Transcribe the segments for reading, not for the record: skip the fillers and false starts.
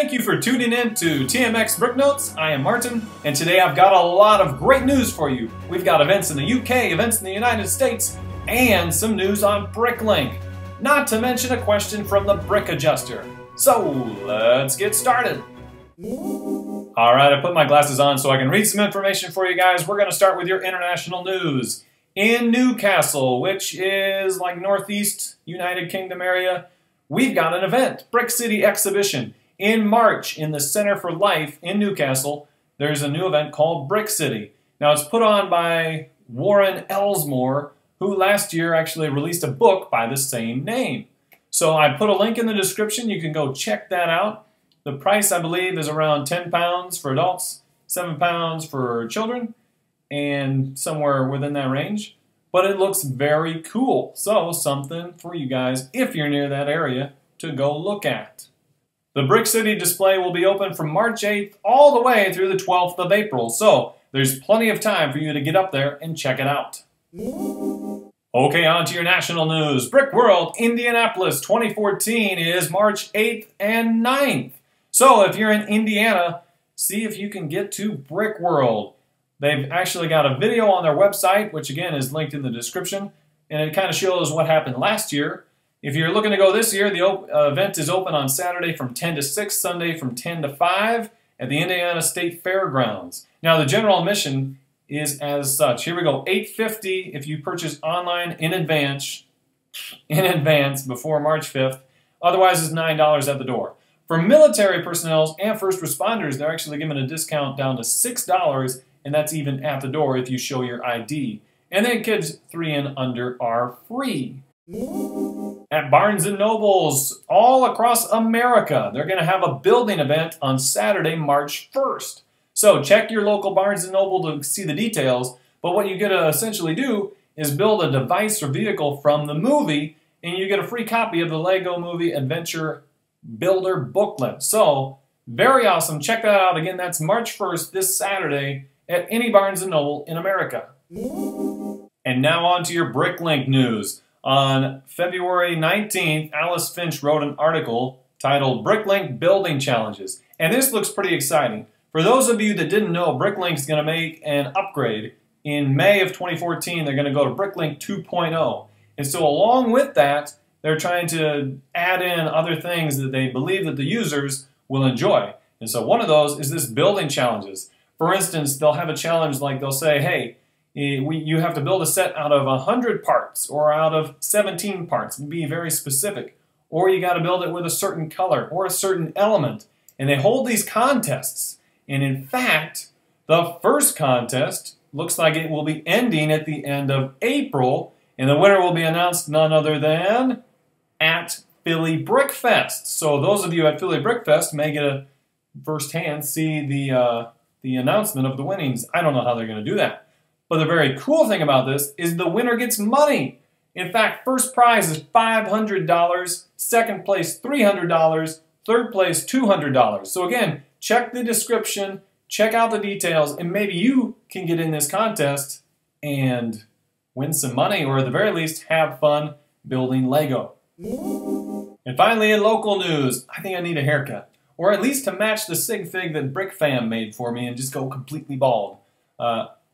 Thank you for tuning in to TMX Brick Notes. I am Martin, and today I've got a lot of great news for you. We've got events in the UK, events in the United States, and some news on BrickLink. Not to mention a question from the Brick Adjuster. So let's get started. Alright, I put my glasses on so I can read some information for you guys. We're going to start with your international news. In Newcastle, which is like Northeast United Kingdom area, we've got an event, Brick City Exhibition. In March, in the Center for Life in Newcastle, there's a new event called Brick City. Now, it's put on by Warren Elsmore, who last year actually released a book by the same name. So I put a link in the description. You can go check that out. The price, I believe, is around £10 for adults, £7 for children, and somewhere within that range. But it looks very cool. So something for you guys, if you're near that area, to go look at. The Brick City display will be open from March 8th all the way through the 12th of April. So there's plenty of time for you to get up there and check it out. Okay, on to your national news. Brick World Indianapolis 2014 is March 8th and 9th. So if you're in Indiana, see if you can get to Brick World. They've actually got a video on their website, which again is linked in the description, and it kind of shows what happened last year. If you're looking to go this year, the event is open on Saturday from 10 to 6, Sunday from 10 to 5 at the Indiana State Fairgrounds. Now the general admission is as such. Here we go, $8.50 if you purchase online in advance before March 5th. Otherwise it's $9 at the door. For military personnel and first responders, they're actually giving a discount down to $6, and that's even at the door if you show your ID. And then kids 3 and under are free. At Barnes & Noble's all across America, they're going to have a building event on Saturday, March 1st. So check your local Barnes & Noble to see the details, but what you get to essentially do is build a device or vehicle from the movie, and you get a free copy of the Lego Movie Adventure Builder booklet. So, very awesome. Check that out. Again, that's March 1st, this Saturday, at any Barnes & Noble in America. And now on to your BrickLink news. On February 19th, Alice Finch wrote an article titled BrickLink Building Challenges. And this looks pretty exciting. For those of you that didn't know, BrickLink is going to make an upgrade. In May of 2014, they're going to go to BrickLink 2.0. And so along with that, they're trying to add in other things that they believe that the users will enjoy. And so one of those is this building challenges. For instance, they'll have a challenge like they'll say, hey, you have to build a set out of 100 parts or out of 17 parts. Be very specific. Or you got to build it with a certain color or a certain element. And they hold these contests. And in fact, the first contest looks like it will be ending at the end of April. And the winner will be announced none other than at Philly Brick Fest. So those of you at Philly Brick Fest may get a firsthand see the announcement of the winnings. I don't know how they're going to do that. But the very cool thing about this is the winner gets money. In fact, first prize is $500, second place $300, third place $200. So again, check the description, check out the details, and maybe you can get in this contest and win some money, or at the very least, have fun building Lego. And finally, in local news, I think I need a haircut. Or at least to match the sig fig that Brick Fam made for me and just go completely bald.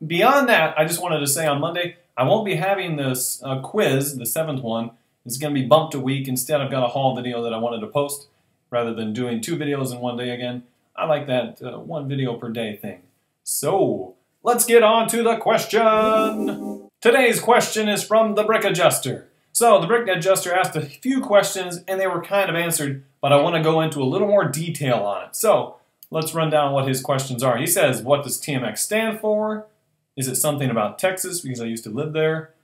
Beyond that, I just wanted to say on Monday, I won't be having this quiz, the 7th one. It's going to be bumped a week. Instead, I've got a haul video that I wanted to post rather than doing 2 videos in one day again. I like that 1 video per day thing. So, let's get on to the question. Today's question is from the Brick Adjuster. So, the Brick Adjuster asked a few questions, and they were kind of answered, but I want to go into a little more detail on it. So, let's run down what his questions are. He says, what does TMX stand for? Is it something about Texas, because I used to live there?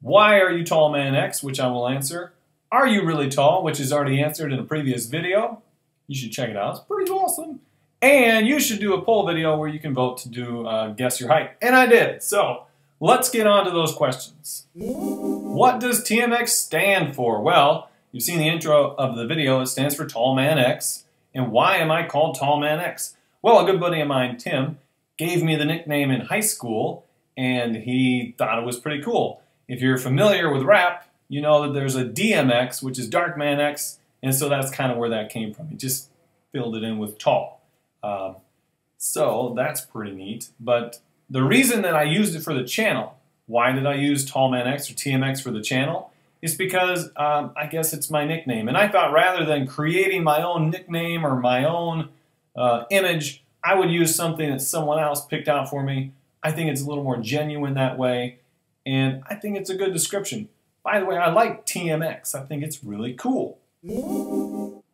Why are you Tall Man X, which I will answer? Are you really tall, which is already answered in a previous video? You should check it out. It's pretty awesome. And you should do a poll video where you can vote to do Guess Your Height. And I did. So, let's get on to those questions. What does TMX stand for? Well, you've seen the intro of the video. It stands for Tall Man X. And why am I called Tall Man X? Well, a good buddy of mine, Tim, gave me the nickname in high school, and he thought it was pretty cool. If you're familiar with rap, you know that there's a DMX, which is Dark Man X, and so that's kind of where that came from. It just filled it in with tall. So that's pretty neat. But the reason that I used it for the channel, why did I use Tallman X or TMX for the channel, is because I guess it's my nickname. And I thought rather than creating my own nickname or my own image, I would use something that someone else picked out for me. I think it's a little more genuine that way, and I think it's a good description. By the way, I like TMX. I think it's really cool.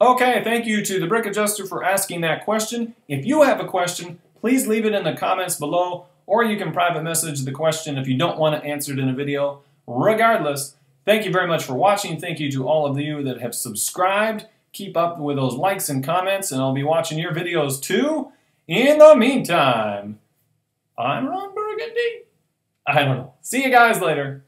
Okay, thank you to the Brick Adjuster for asking that question. If you have a question, please leave it in the comments below, or you can private message the question if you don't want to answer it in a video. Regardless, thank you very much for watching. Thank you to all of you that have subscribed. Keep up with those likes and comments, and I'll be watching your videos too. In the meantime, I'm Ron Burgundy. I don't know. See you guys later.